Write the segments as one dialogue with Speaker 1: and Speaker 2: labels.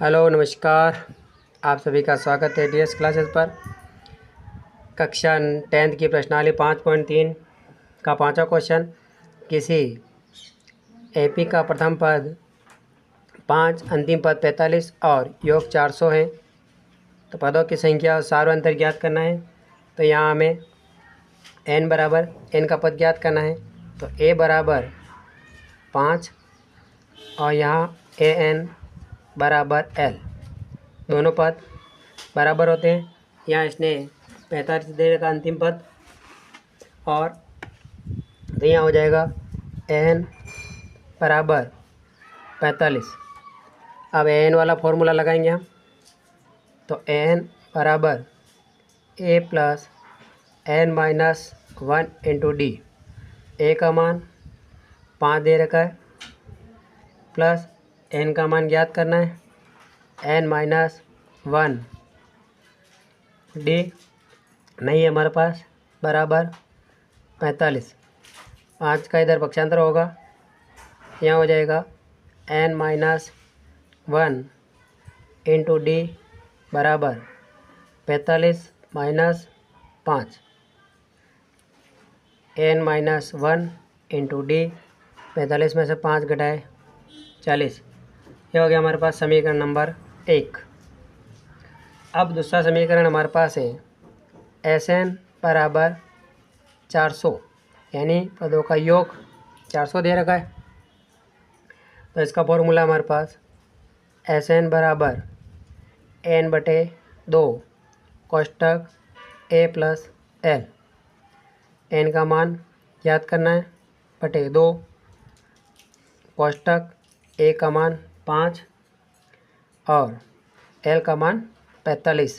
Speaker 1: Hello नमस्कार। आप सभी का स्वागत है डीएस क्लासेस पर। कक्षा 10th की प्रश्नावली 5.3 का पांचवा क्वेश्चन। किसी एपी का प्रथम पद 5, अंतिम पद 45 और योग 400 है। तो पदों की संख्या और सार्वंतर ज्ञात करना है। तो यहाँ हमें n बराबर n का पद ज्ञात करना है। तो a बराबर 5 और यहाँ an बराबर l, दोनों पद बराबर होते हैं। यहाँ इसने 45 दे रखा अंतिम पद, और तो यहाँ हो जाएगा n बराबर 45। अब an वाला फॉर्मूला लगाएंगे हम। तो n बराबर a plus n minus 1 into D. a का मान 5 दे रखा है, प्लस n का मान ज्ञात करना है, n माइनस 1 डी नहीं है हमारे पास, बराबर 45। 5 का इधर पक्षांतर होगा, यहाँ हो जाएगा n माइनस 1 इंटू डी बराबर 45 minus 5। n minus 1 into D, 45 में से 5 घटाए 40। ये हो गया हमारे पास समीकरण नंबर 1। अब दूसरा समीकरण हमारे पास है Sn बराबर 400, यानी पदों का योग 400 दे रखा है। तो इसका फॉर्मूला हमारे पास Sn बराबर n बटे 2 कोष्टक a प्लस l। n का मान याद करना है, बटे 2 कोष्टक a का मान 5 और l का मान 45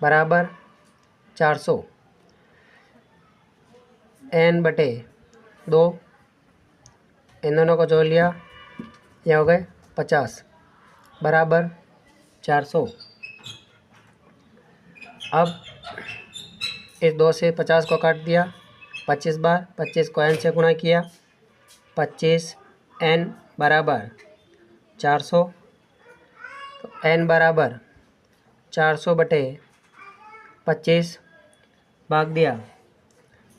Speaker 1: बराबर 400। n बटे 2, इन दोनों को जोड़ लिया, यह हो गए 50 बराबर 400। अब इस 2 से 50 को काट दिया 25 बार, 25 को n से गुणा किया, 25 n बराबर 400। तो n बराबर 400 बटे 25 भाग दिया,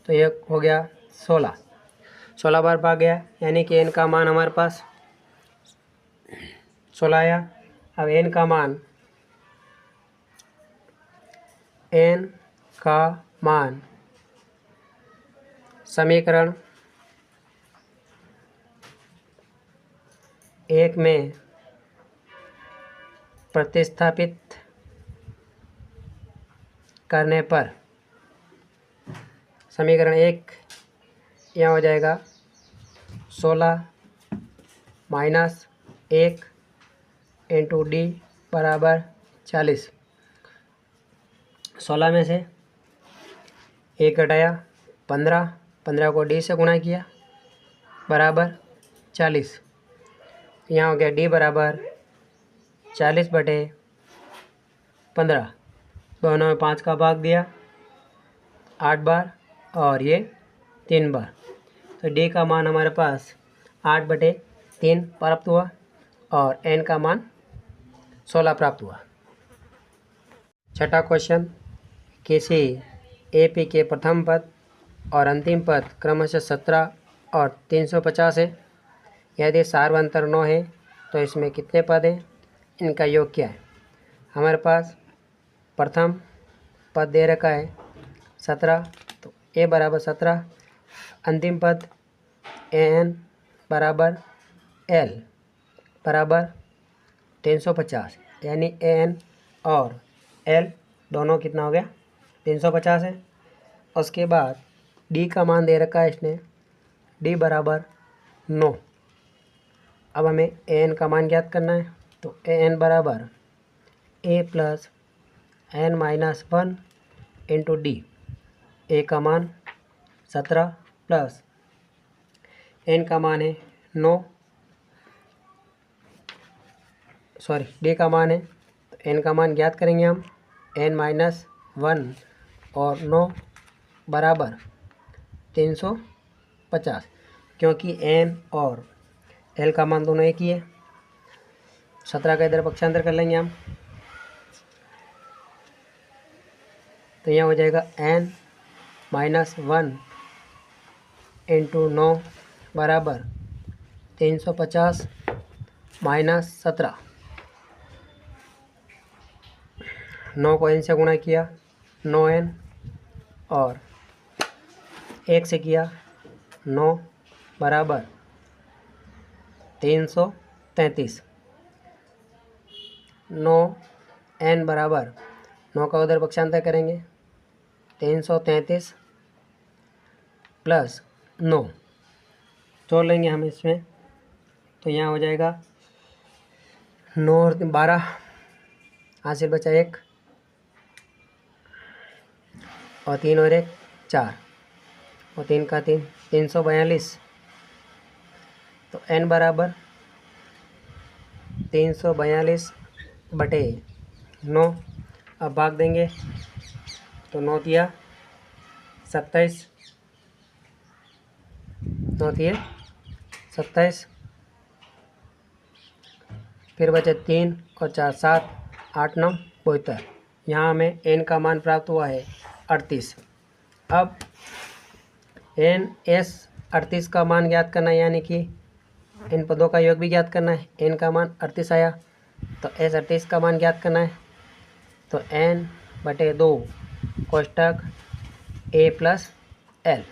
Speaker 1: तो ये हो गया 16 बार भाग गया, यानी कि n का मान हमारे पास 16 आया। अब n का मान समीकरण 1 में प्रतिस्थापित करने पर समीकरण 1 यहाँ हो जाएगा 16 माइनस 1 इंटू डी बराबर 40। 16 में से 1 घटाया 15, 15 को डी से गुणा किया बराबर 40। यहाँ हो गया डी बराबर 40 बटे 15। दोनों में 5 का भाग दिया 8 बार और ये 3 बार। तो डी का मान हमारे पास 8 बटे 3 प्राप्त हुआ और n का मान 16 प्राप्त हुआ। छठा क्वेश्चन। किसी एपी के प्रथम पद और अंतिम पद क्रमशः 17 और 350 है। यदि सार्वंतर 9 है तो इसमें कितने पद हैं, इनका योग क्या है। हमारे पास प्रथम पद दे रखा है 17, तो a बराबर 17। अंतिम पद an बराबर l बराबर 350, यानी an और l दोनों कितना हो गया 350 है। उसके बाद d का मान दे रखा है इसने, d बराबर 9। अब हमें an का मान ज्ञात करना है। तो an बराबर a plus n minus 1 into D. a का मान 17 प्लस n का मान है 9, d का मान है, तो n का मान ज्ञात करेंगे हम, n माइनस 1 और 9 बराबर 350, क्योंकि n और l का मान दोनों एक ही है। 17 का इधर पक्षांतर कर लेंगे हम, तो यहाँ हो जाएगा n-1 इंटू 9 बराबर 350 माइनस 17। 9 को n से गुणा किया 9n, और 1 से किया 9 बराबर 333। 9n बराबर 9 का उधर पक्षांतर करेंगे 333 प्लस 9 जोड़ लेंगे हम इसमें, तो यहाँ हो जाएगा 9 और 12, हासिल बचा 1, और 3 और 1 4, और 3 का 3 342। तो n बराबर 342 बटे 9। अब भाग देंगे तो 9 दिया 27, 9 दिए 27, फिर बचे 3 और 4 7, 8 9 72। यहाँ हमें n का मान प्राप्त हुआ है 38। अब n/s 38 का मान ज्ञात करना है, यानी कि इन पदों का योग भी ज्ञात करना है। n का मान 38 आया, तो s 38 का मान ज्ञात करना है, तो n/2 कोष्टक a प्लस l।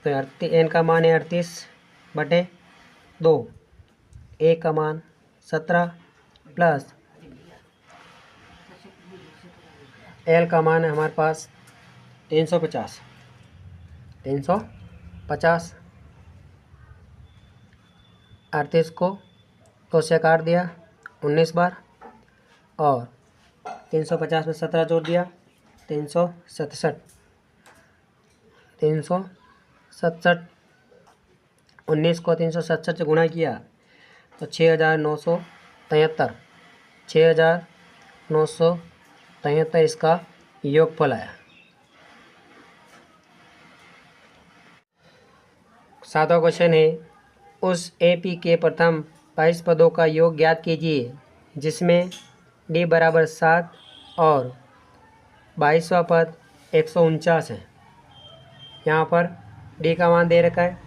Speaker 1: तो n का मान है 38/2, a का मान 17 प्लस l का मान है हमारे पास 350। 38 को 2 से काट दिया 19 बार, और 350 में 17 जोड़ दिया 367। 19 को 367 से गुणा किया तो 6973। 6973 इसका योगफल आया। 7वां क्वेश्चन है, उस AP के प्रथम 22 पदों का योग ज्ञात कीजिए जिसमें D बराबर 7 और 22वां पद 149 है। यहाँ पर D का मान दे रखा है,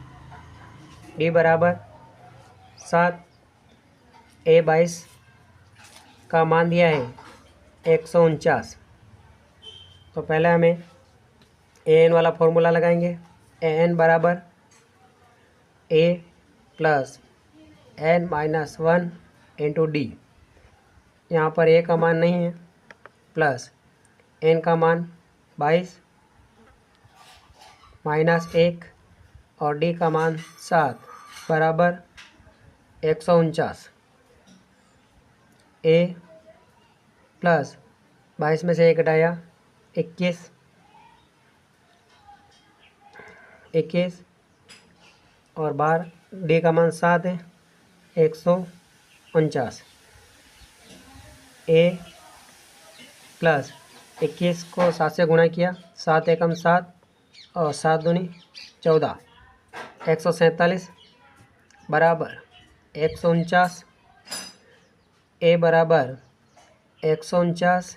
Speaker 1: D बराबर 7, A 22 का मान दिया है 149। तो पहले हमें AN वाला फॉर्मूला लगाएंगे। AN बराबर A plus n-1 into D। यहाँ पर A का मान नहीं है, प्लस n का मान 22 माइनस 1 और D का मान 7 बराबर 149। A प्लस 22 में से 1 घटाया 21 और 12, D का मान 7 है 149। A प्लस 21 को 7 से गुणा किया, 7 एकम 7 और 7 दूनी 14, 147 बराबर 149। A बराबर 149,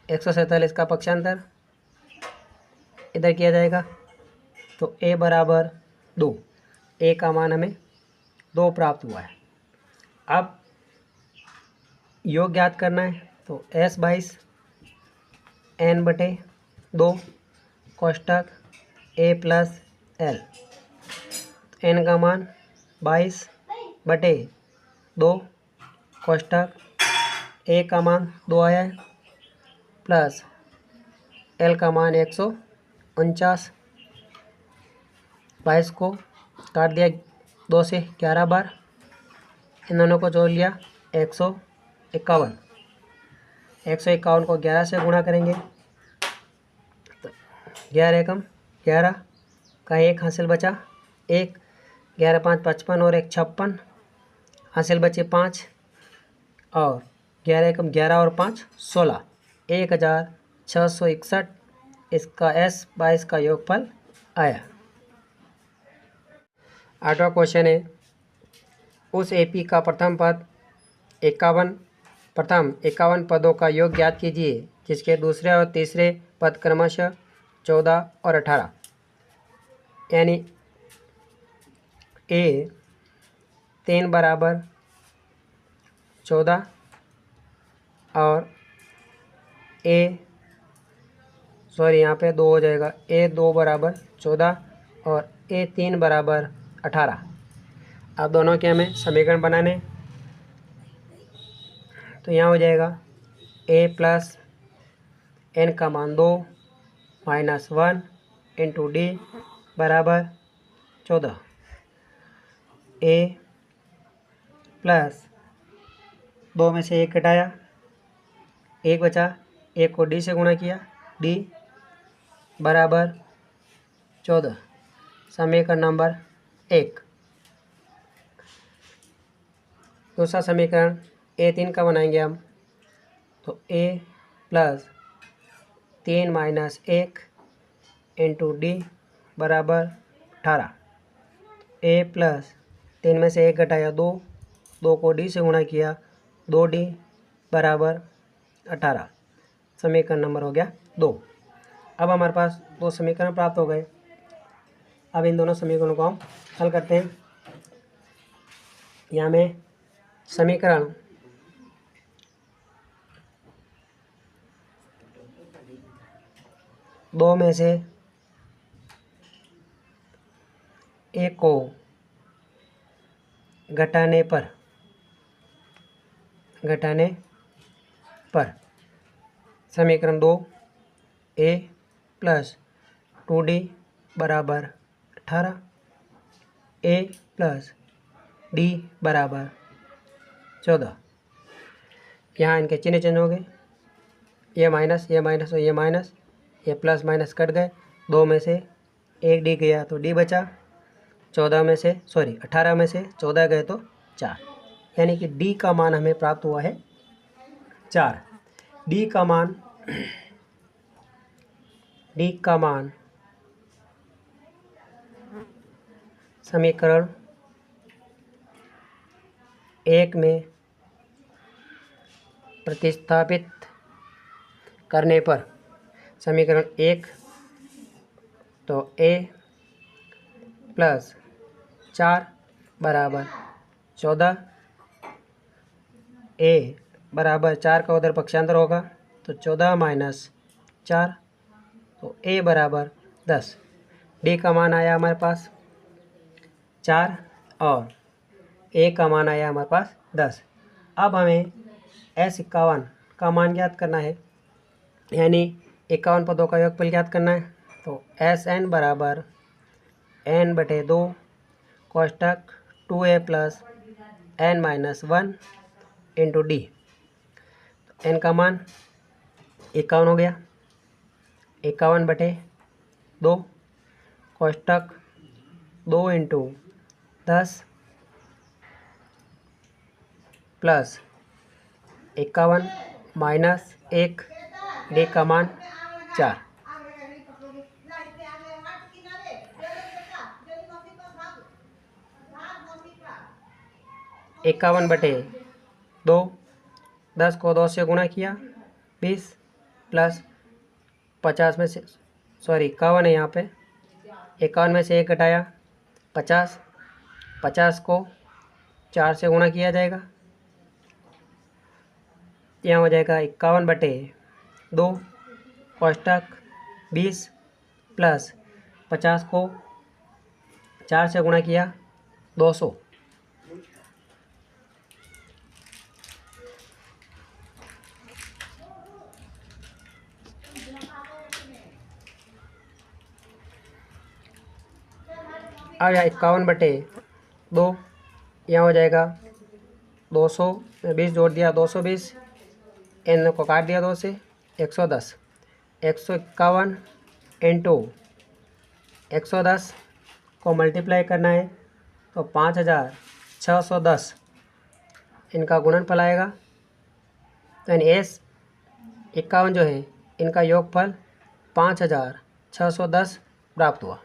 Speaker 1: 147 का पक्षांतर इधर किया जाएगा, तो A बराबर 2। A का मान हमें 2 प्राप्त हुआ है। अब योग ज्ञात करना है, तो S 22 n/2 कोष्टक A plus L। n का मान 22/2 कोष्टक A का मान 2 आया है, प्लस L का मान 149। 22 को काट दिया 2 से 11 बार, इन दोनों को जोड़ लिया 151। 151 को 11 से गुणा करेंगे तो 11 एकम 11 का 1 हासिल बचा 1, 11 5 55 और 1 56, हासिल बचे 5, और 11 एकम 11 और 5 16, 1661 इसका S 22 का योगफल आया। 8वां क्वेश्चन है, उस एपी का प्रथम पद 51 पदों का योग ज्ञात कीजिए जिसके दूसरे और तीसरे पद क्रमशः 14 और 18, यानी ए 3 बराबर 14 और यहाँ पे 2 हो जाएगा, ए 2 बराबर 14 और ए 3 बराबर 18। अब दोनों के हमें समीकरण बनाने, तो यहाँ हो जाएगा ए प्लस एन का मान 2 माइनस 1 इंटू डी बराबर 14। ए प्लस 2 में से 1 घटाया, 1 बचा, 1 को डी से गुणा किया, डी बराबर 14। समीकरण नंबर 1। दूसरा समीकरण A3 का बनाएंगे हम, तो ए प्लस 3 माइनस 1 इंटू डी बराबर 18। ए प्लस 3 में से 1 घटाया 2, 2 को डी से गुणा किया, 2D बराबर 18। समीकरण नंबर हो गया 2। अब हमारे पास 2 समीकरण प्राप्त हो गए। अब इन दोनों समीकरणों को हम हल करते हैं। यहाँ में समीकरण दो में से एक को घटाने पर समीकरण 2 ए प्लस 2D बराबर 18, ए प्लस डी बराबर 14। यहाँ इनके चिन्ह चेंज हो गए, ये माइनस और ये माइनस, ये प्लस माइनस कट गए, 2 में से 1 डी गया तो डी बचा, 18 में से 14 गए तो 4, यानी कि डी का मान हमें प्राप्त हुआ है 4। डी का मान समीकरण 1 में प्रतिस्थापित करने पर समीकरण 1, तो ए प्लस 4 बराबर 14, ए बराबर 4 का उधर पक्षांतर होगा तो 14 माइनस 4, तो ए बराबर 10। डी का मान आया हमारे पास 4 और ए का मान आया हमारे पास 10। अब हमें S51 का मान ज्ञात करना है, यानी 51 पदों का योगफल ज्ञात करना है। तो SN बराबर n/2 कोष्टक 2a plus n minus 1 into D. तो n का मान 51 हो गया, 51/2 कोष्टक 2 इंटू 10 प्लस 51 माइनस 1, डी का मान 4। इक्यावन बटे 2, 10 को 2 से गुणा किया 20 प्लस 50 में से 51 है यहाँ पे, 51 में से 1 घटाया 50, 50 को 4 से गुणा किया जाएगा, यहाँ हो जाएगा 51/2 कोष्टक 20 प्लस 50 को 4 से गुणा किया 200। अब यहाँ 51/2 यहाँ हो जाएगा 200 में 20 जोड़ दिया 220, एन को काट दिया 2 से 110, 151 इंटू 110 को मल्टीप्लाई करना है तो 5610 इनका गुणनफल आएगा। तो यानी S51 जो है इनका योगफल 5610 प्राप्त हुआ।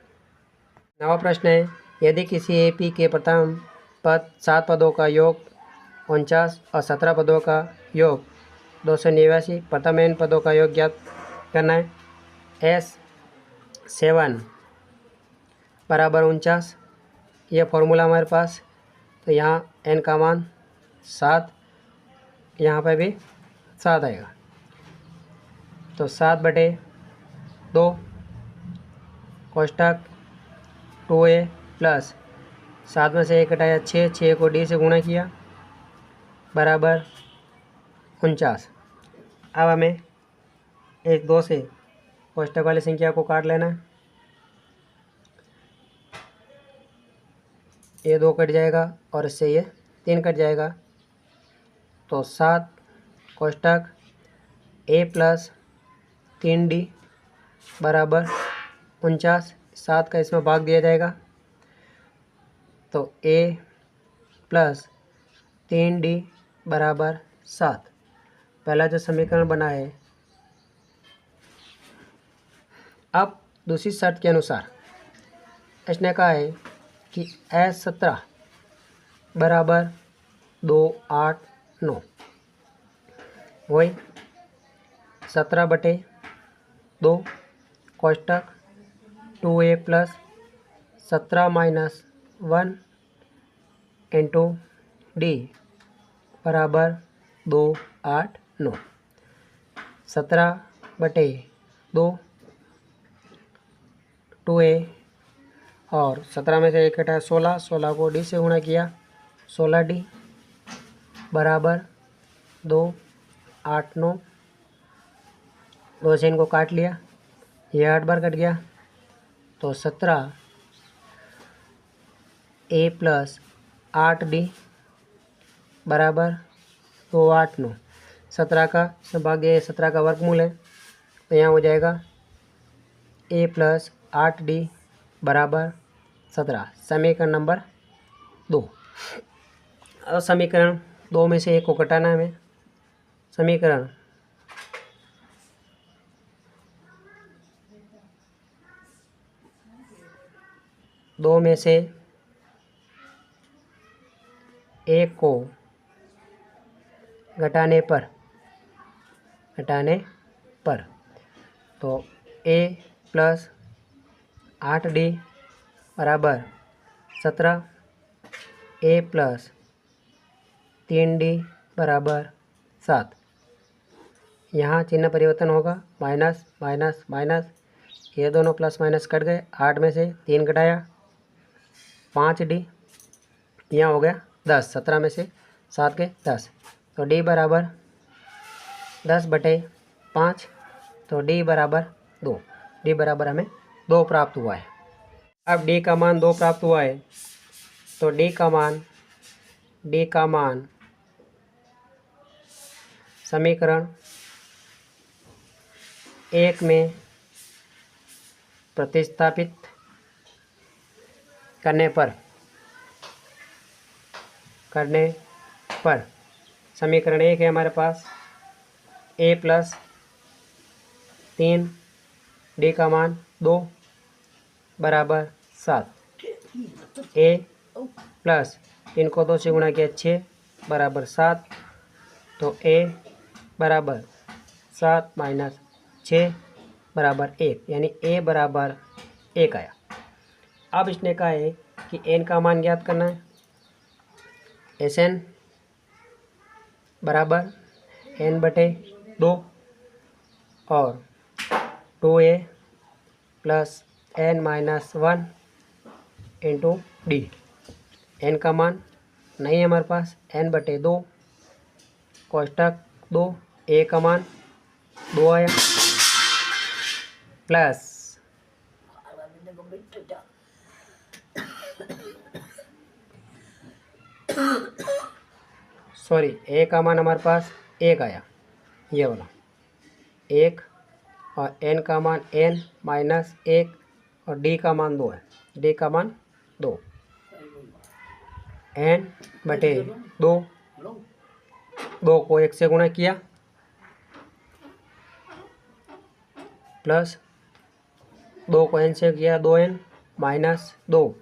Speaker 1: नवा प्रश्न है, यदि किसी एपी के प्रथम 7 पदों का योग 49 और 17 पदों का योग 289। प्रथम n पदों का योग ज्ञात करना है। S7 बराबर 49, यह फॉर्मूला हमारे पास। तो यहाँ n का मान 7, यहाँ पर भी 7 आएगा। तो 7/2 कोष्टक 2a प्लस 7 में से 1 घटाया 6, 6 को d से गुणा किया बराबर 49। अब हमें 1 2 से कोष्टक वाली संख्या को काट लेना है। ये 2 कट जाएगा और इससे ये 3 कट जाएगा। तो 7 कोष्टक a प्लस 3d बराबर 49। 7 का इसमें भाग दिया जाएगा तो a प्लस 3d बराबर 7। पहला जो समीकरण बना है। अब दूसरी शर्त के अनुसार इसने कहा है कि S17 बराबर 2 8 9, वही 17/2 कोष्टक 2a plus 17 minus 1 into d बराबर 2 8 9। 17/2 2a और 17 में से 1 घटाया 16, 16 को d से गुणा किया 16d बराबर 2 8 9। 2 से इनको काट लिया, ये 8 बार कट गया। तो 17 a प्लस 8d बराबर 2 8 9। 17 का भाग्य 17 का वर्गमूल है, तो यहाँ हो जाएगा a प्लस 8d बराबर 17। समीकरण नंबर 2। अब समीकरण 2 में से 1 को घटाना है हमें। समीकरण दो में से 1 को घटाने पर तो a प्लस 8d बराबर 17, a प्लस 3d बराबर 7। यहाँ चिन्ह परिवर्तन होगा, माइनस माइनस माइनस, ये दोनों प्लस माइनस कट गए। 8 में से 3 घटाया 5d, यहाँ हो गया 10। 17 में से 7 के 10, तो d बराबर 10/5, तो d बराबर 2। d बराबर हमें 2 प्राप्त हुआ है। अब d का मान 2 प्राप्त हुआ है, तो d का मान समीकरण 1 में प्रतिस्थापित करने पर समीकरण 1 है हमारे पास a प्लस 3 d का मान 2 बराबर 7, a प्लस 3 को 2 से गुणा किया 6 बराबर 7, तो a बराबर 7 माइनस 6 बराबर 1, यानी a बराबर 1 आया। अब इसने कहा है कि n का मान ज्ञात करना है। Sn बराबर n/2 और 2a plus n minus 1 into D. n का मान नहीं है हमारे पास, n/2 कोष्टक 2, a का मान 2 आया प्लस a का मान हमारे पास 1 आया, ये वाला 1, और n का मान n माइनस 1 और d का मान 2 है। d का मान 2, n/2, 2 को 1 से गुणा किया प्लस 2 को n से किया 2n माइनस 2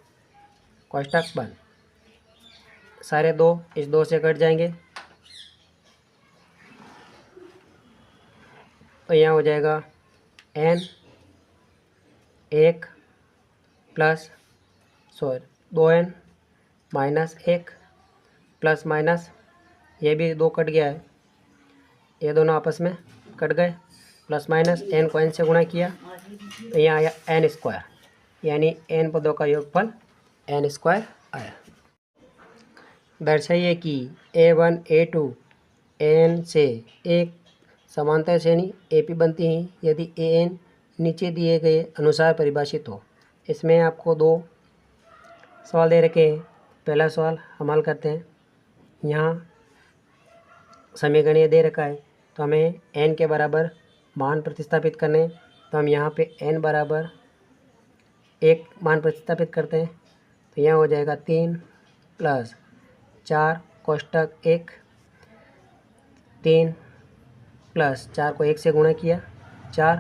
Speaker 1: कोष्टक बंद, सारे 2 इस 2 से कट जाएंगे, तो यहाँ हो जाएगा n 1 plus 2n minus 1 plus minus ये भी 2 कट गया है, ये दोनों आपस में कट गए, प्लस माइनस n को n से गुणा किया तो यहाँ आया n स्क्वायर, यानी n पदों का योगफल n स्क्वायर आया। दर्शाइए कि a1 a2 an से एक समांतर श्रेणी AP बनती है यदि an नीचे दिए गए अनुसार परिभाषित हो। इसमें आपको 2 सवाल दे रखे हैं। पहला सवाल हम हल करते हैं। यहाँ समीकरण दे रखा है तो हमें n के बराबर मान प्रतिस्थापित करने, तो हम यहाँ पे n बराबर 1 मान प्रतिस्थापित करते हैं, तो यहाँ हो जाएगा 3 प्लस 4 कोष्टक 1, 3 प्लस 4 को 1 से गुणा किया 4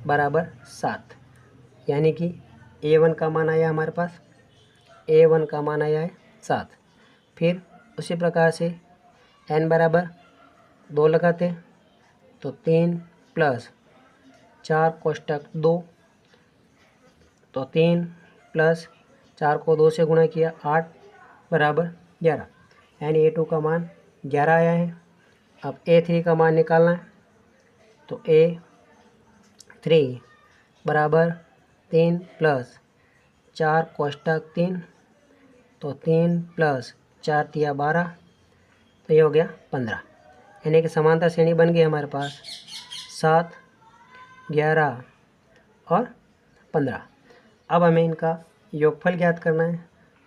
Speaker 1: बराबर 7, यानी कि a1 का मान आया हमारे पास, a1 का मान आया है 7। फिर उसी प्रकार से n बराबर 2 लगाते हैं, तो 3 प्लस 4 कोष्टक 2, तो 3 प्लस 4 को 2 से गुणा किया 8 बराबर 11, यानी a2 का मान 11 आया है। अब a3 का मान निकालना है, तो a3 बराबर 3 प्लस 4 कोष्टक 3, तो 3 प्लस 4 तिया 12, तो ये हो गया 15, यानी कि समांतर श्रेणी बन गई हमारे पास 7, 11 और 15। अब हमें इनका योगफल ज्ञात करना है,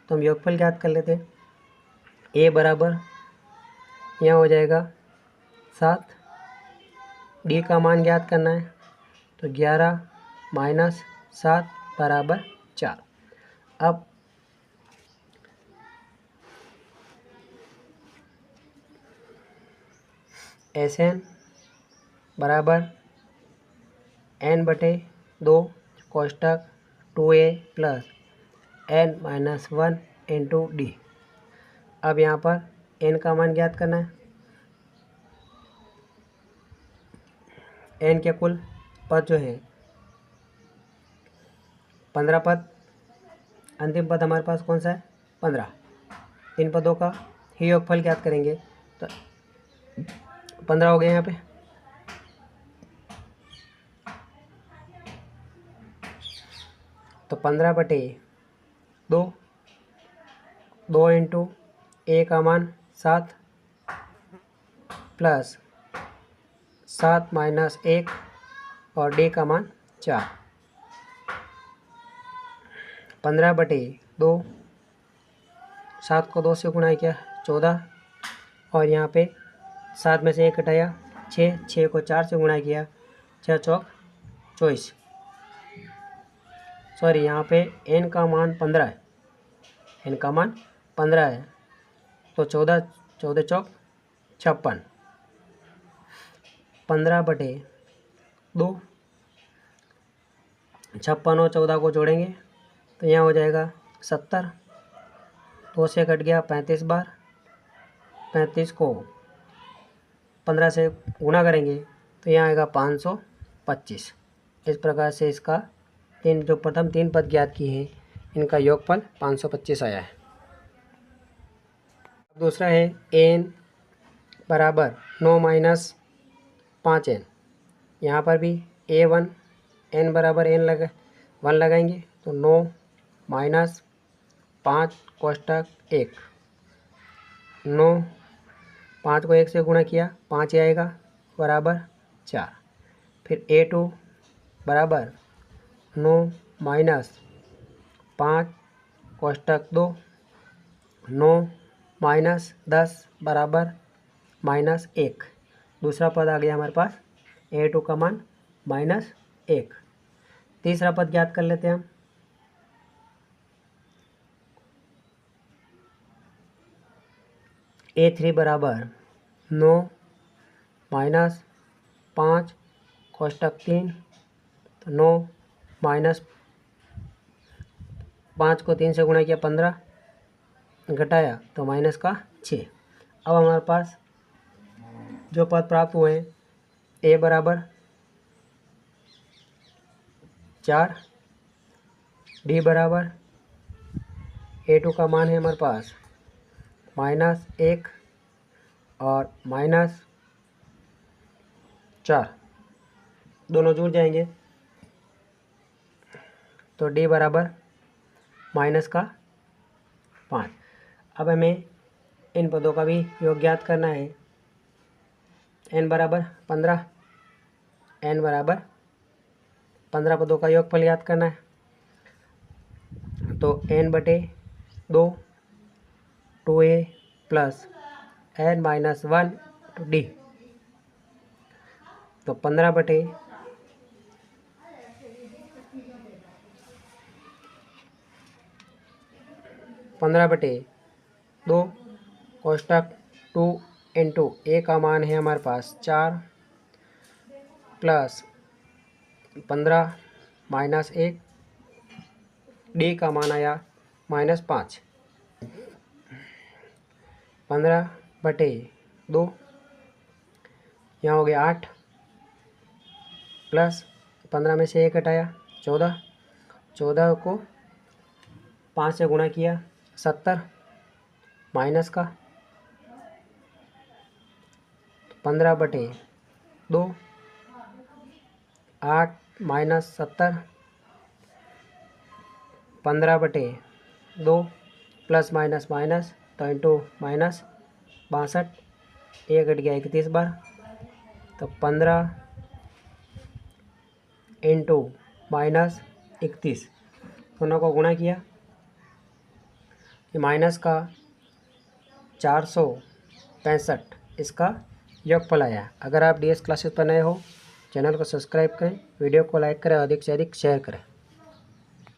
Speaker 1: तो हम योगफल ज्ञात कर लेते हैं। a बराबर यहाँ हो जाएगा 7, d का मान ज्ञात करना है, तो 11 माइनस 7 बराबर 4। अब Sn बराबर n/2 कोष्टक 2a plus n minus 1 into D. अब यहाँ पर n का मान ज्ञात करना है। n के कुल पद जो है 15 पद, अंतिम पद हमारे पास कौन सा है 15। इन पदों का ही योगफल ज्ञात करेंगे, तो 15 हो गए यहाँ पे। तो 15/2, 2 इंटू a का मान 7 प्लस 7 माइनस 1 और d का मान 4। 15/2, 7 को 2 से गुणा किया 14, और यहाँ पे 7 में से 1 घटाया 6, 6 को 4 से गुणा किया 6 चौक 24। सॉरी, यहाँ पे n का मान 15 है, n का मान 15 है, तो 14 चौक 56। 15/2, 56 और 14 को जोड़ेंगे तो यहाँ हो जाएगा 70, 2 से कट गया 35 बार, 35 को 15 से गुणा करेंगे तो यहाँ आएगा 525। इस प्रकार से इसका जो प्रथम 3 पद ज्ञात किए हैं इनका योगफल 525 आया है। दूसरा है n बराबर 9 माइनस 5n। यहाँ पर भी a1 n बराबर n 1 लगाएंगे, तो 9 माइनस 5 कोष्टक 1, 9, 5 को 1 से गुणा किया 5 ही आएगा बराबर 4। फिर a2 बराबर 9 माइनस 5 कोष्टक 2, 9 माइनस 10 बराबर -1। दूसरा पद आ गया हमारे पास a2 का मान -1। तीसरा पद ज्ञात कर लेते हैं हम। a3 बराबर 9 माइनस 5 कोष्टक 3, तो 9 माइनस 5 को 3 से गुणा किया 15, घटाया तो माइनस का 6। अब हमारे पास जो पद प्राप्त हुए हैं, ए बराबर 4, डी बराबर A2 का मान है हमारे पास -1 और -4, दोनों जुड़ जाएंगे तो डी बराबर -5। अब हमें इन पदों का भी योग ज्ञात करना है। n बराबर 15, n बराबर 15 पदों का योगफल ज्ञात करना है। तो n/2 2a plus n-1 to D, तो 15/2 कोष्टक 2 इंटू ए का मान है हमारे पास 4 प्लस 15 माइनस 1, डी का मान आया -5। 15/2 यहाँ हो गया 8 प्लस 15 में से 1 हटाया 14, 14 को 5 से गुणा किया 70 माइनस का 15/2 8 माइनस 70 15/2 प्लस माइनस माइनस तो इंटू माइनस 62, 1 घट गया 31 बार, तो 15 इंटू माइनस 31 दोनों को गुणा किया, ये माइनस का 465 इसका योगफल आया। अगर आप DS क्लासेस पर नए हो, चैनल को सब्सक्राइब करें, वीडियो को लाइक करें, अधिक से अधिक शेयर करें।